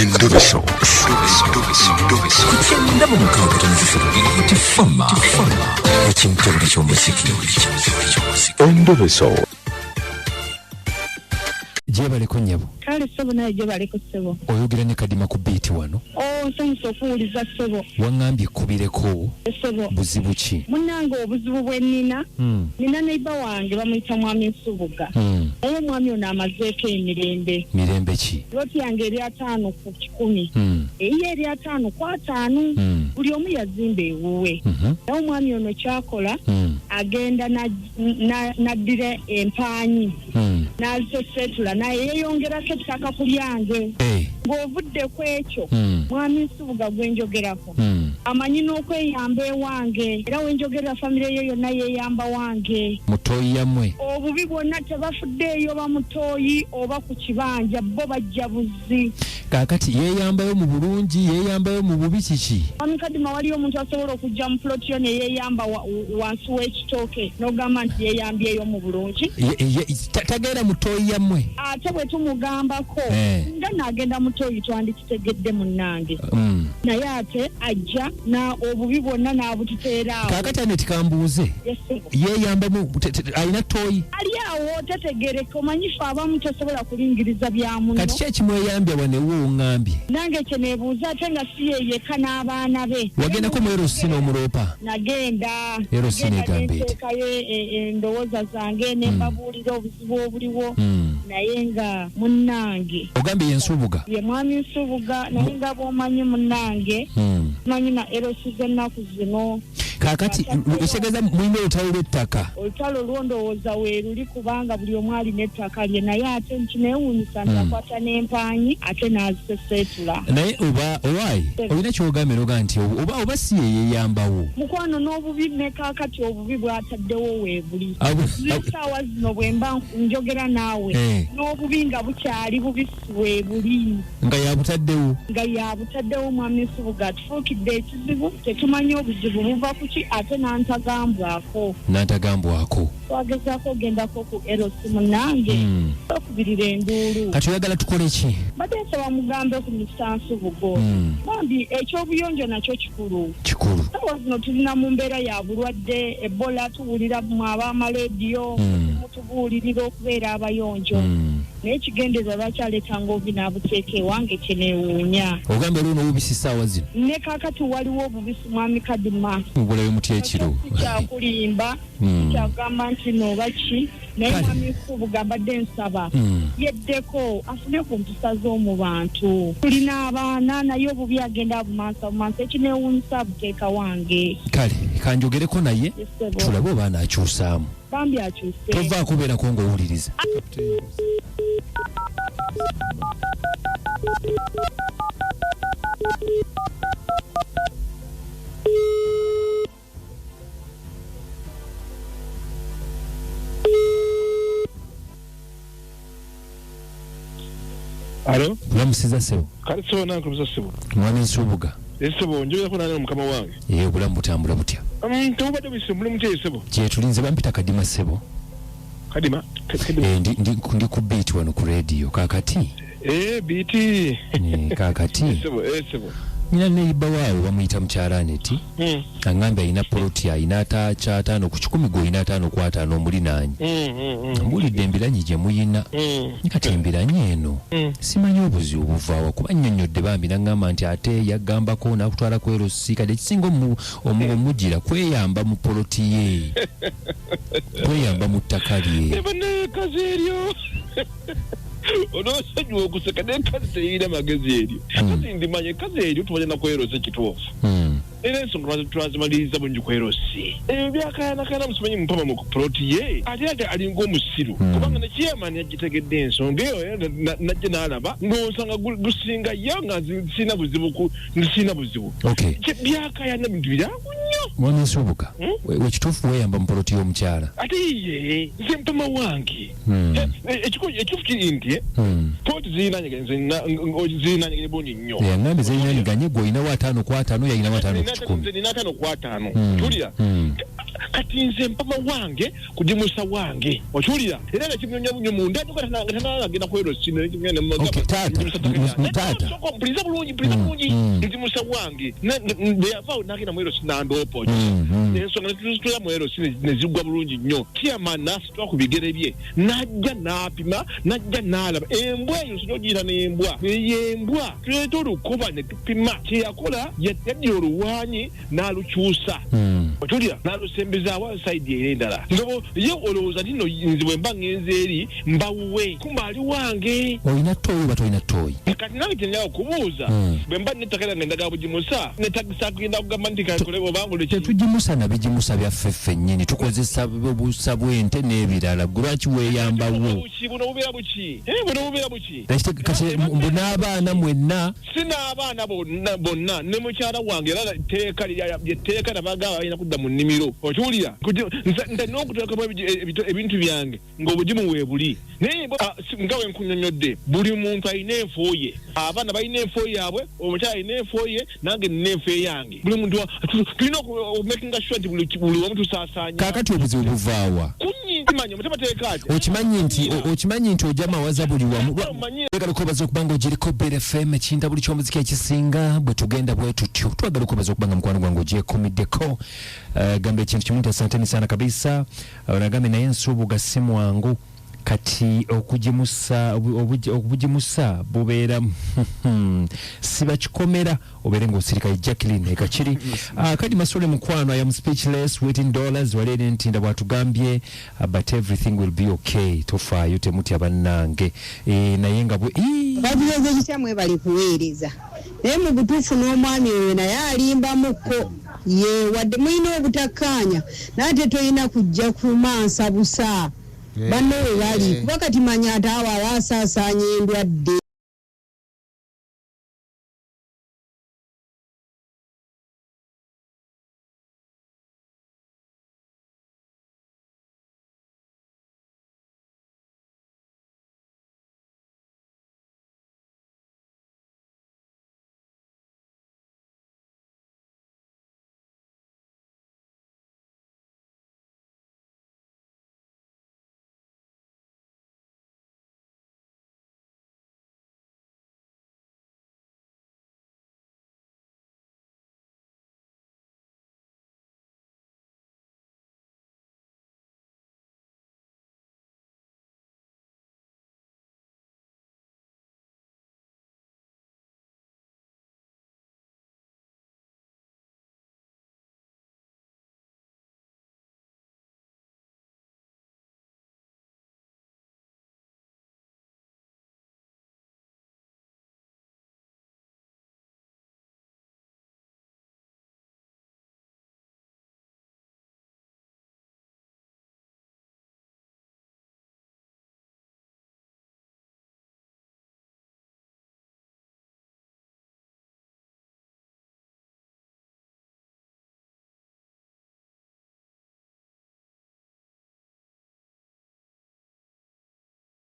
Endobeso. Kugenda mu mukaaga tifama ekintu eky'omuziki. Endobeso. Jebaleko nyabo. Kale sebo naye jebaleko sebo. Oyogera ne kadima ku beat wano. Nsanyusa okuwuliza sebo. Wangambye kubireko. Sebo. Buzibu ki? Munnange obuzibu bwe nnina. Nina neiba wange bamuyita mwami Nsubuga. Naye mwami ono amazeeko emirembe. Mirembe ki? Loti yange eri 5 ku 10. Eyiye eri 5 ku 5. Buli omu yazimba ewuwe. Naye omwami ono kyakola agenda naddira empaanyi. N'azisetula naye yeeyongerako ettaka ku lyange. Ng'ovudde ku ekyo mwami Nsubuga gwe njogerako. Amanyi n'okweyamba ewange era we njogerera famire ye yonna yeeyamba wange. Mutoyi yammwe. Obubi bwonna tebafuddeeyo bamutoyi oba ku kibanja bo bajja buzzi. Kaakati yeeyambayo mu bulungi yeeyambayo mu bubi kiki? Mwami Kadima wali omuntu asobola okujja mu ploti yo ne yeeyamba wansi w'ekitooke n'ogamba nti yeeyambyeyo mu bulungi. Tagenda mutoyi yammwe. Ate bwe tumugambako nga n'agenda mutoyi twandikitegedde munnange. Naye ate ajja na obubi bwonna n'abututeeraawo. Kaakati ane tikambuuze. Yeeyambamu alina toyi. Ali awo tetegereka omanyi fe abamu tosobola kulingiriza bya muno. Kati ki ekimweyambya wanewo ngambye? Nange kye neebuuza ate nga si ye yekka n'abaana be. Wagendako mu Erosi n'omuloopa? Nagenda. Erosi n'egamba eti. Nteekayo endowooza zange ne mbabuulira obuzibu obuliwo. Naye nga munnange. Ogambye ye Nsubuga? Ye mwami Nsubuga naye nga bw'omanyi munnange. Manyi na Erosi z'ennaku zino. Kaakati ekitegeeza mulina olutalo lw'ettaka. Olutalo lw'ondowooza weeruli kubanga buli omu alina ettaka lye naye ate kineewuunyisa ntakwata n'empaanyi ate n'aziseseetula. Naye olwayi olina ky'ogambye noga nti oba si ye yeeyambawo. Mukwano n'obubi ne kaakati obubi bw'ataddewo weebuli. N'essaawa zino bwe mba njogera naawe n'obubi nga bukyali bubisi weebuli. Nga yabutaddewo? Nga yabutaddewo mwami Nsubuga atufuukidde ekizibu tetumanyi obuzibu buva ku ki ate n'antagambwako. N'antagambwako. Twagezaako ogendako ku Erosi munnange okubirira enduulu. Kati oyagala tukole ki? Badde nsaba mugambe ku Mr. Nsubuga. Bambi eky'obuyonjo nakyo kikulu. Saawa zino tulina mu mbeera ya bulwadde Ebola tuwulira mu ab'amalediyo mutubuulirira okubeera abayonjo. Naye kigendeza bakyaleetanga obubi n'abuteeka ewange kyeneewuunya. Ogambe luno obubisi ssaawa zino? Ne kaakati waliwo obubisi mwami Kadima. Mugulayo mutya ekiro? Kikyakulimba kikyagamba nti nooba ki naye mwami Nsubuga mbadde nsaba yeddeko afune ku mpisa z'omu bantu. Tulina abaana naye obubi agenda bumansa ekineewuunyisa abuteeka wange. Kale kanjogereko naye tulabe oba anaakyusaamu. Bambi akyuse. Tovaako kubeerako ng'owuliriza. Alo? Bulamusiza ssebo. Kale ssebo nange kuluza ssebo. Mwami Nsubuga. Ssebo njogerako nange mukama wange. Obulamu butambula butya? Tewubadde bisi mulimu ki ssebo? Kyetulinze bampita Kadima ssebo. Kadima? Ndi ku beat wano ku radio kaakati. Beat. Kaakati. Ssebo. Nina neiba waawe bamuyita mukyalaaneti. Angambye alina poloti alina ataaca 5 ku 10 gwe olina 5 ku 5 omulinaanye. Mbuulidde embiranyi gye muyina. Kati embiranyi eno simanyi obuzibu buvaawa kuba nnyonnyodde bambi n'aŋŋamba nti ate yaggambako n'akutwala ku Erosi kati ekisinga omugira kweyamba mu poloti ye. Kweyamba mu ttaka lye. Onosajja okuseka n'enkazi teyina magezi eryo. Kati ndimanye enkazi eryo tubagenda ku Erosi ekituufu. Era ensonga twazimaliriza bungi ku Erosi. Ebyo byakayanakayana musimanyi mupama mu ploti ye ate alinga omusiru. Kubanga ne chairman yagitegedde ensonga eyo najja n'alaba ng'osanga gusinga yo nga sina buzibu. Byakayana bintu byangu nnyo. Mwami Nsubuga wekituufu weeyamba mu ploti y'omukyala. Ate ye nze mpama wange. Ekituufu kiri nti ploti zirinanyiganye bungi nnyo. Yangambye zirinanyiganye gwe olina wa 5 ku 5 yalina wa 5 ku 10. Nina 5 ku 5. Tulira. kati nze mpama wange kujimusa wange okiwulira era nekimyonya bunyo munda tanagenda kwerosina mpuliriza bulungi njimusa wange beyavaawo nagenda mwerosina ndoopo ensonga netuzitula mwerosina nezigwa bulungi nnyo kiyama nasitwa ku bigere bye najja napima najja nalaba embwa eyo sinogiyita n'embwa eyembwa tuleeta olukuba ne tupima kyeyakola yaddi oluwanyi n'alukyusa otulira n'alusembezaawo saidi era endala ngabo ye olowooza nti no nze bwe mba ngenze eri mbawuwe kumba ali wange olina ttooyi oba tolina ttooyi kati nange kyenjala okubuuza bwe mba nettaka lyange ndagala bugimusa netagisa kugenda kugamba nti kakole obanga tetugimusa na bigimusa byaffe ffennyini tukozesa busa bw'ente n'ebirala lwaki weeyambawo buno bubeera buki kati mbu n'abaana mwenna sinaabaana bonna ne mukyala wange era etteeka nabagamba balina kudda mu nnimiro okiwulira ntalina okuteekamu ebintu byange ng'obugimu weebuli naye nga we nkunyonyodde buli muntu alina enfo ye abaana balina enfo yaabwe omukyala alina enfo ye nange nina enfo yange buli muntu tulina okumakinga sure nti buli wamu tusaasaanya kaakati obuzibu buvaawa kunyinzimanya mutemateeka ati okimanyi nti ojamawaza buli wamu twagala okubaza okuba nga ogiriko Bera FM ekinta buli ky'omuziki ekisinga bwe tugenda bwe tutyo twagala okubaza okuba nga mukwano gwange ogyekomiddeko gamba ekintu kimu nti asanteni sana kabisa nagambe naye nsuubuga si mwangu kati okugimusa bubeera sibakikomera obeere ng'osirikayo Jacqueline ekakiri kadi masole mukwano I am speechless waiting dollars waleere ntinda bwatugambye but everything will be okay tofaayo temutya bannange naye nga babiyoze kikyamwe bali kuweereza naye mu butuufu n'omwami oyo naye alimbamuko ye wadde mulina obutakkaanya naate tolina kujja kumansa busa banno we bali kuba kati manya ate awo abasaasaanya endwadde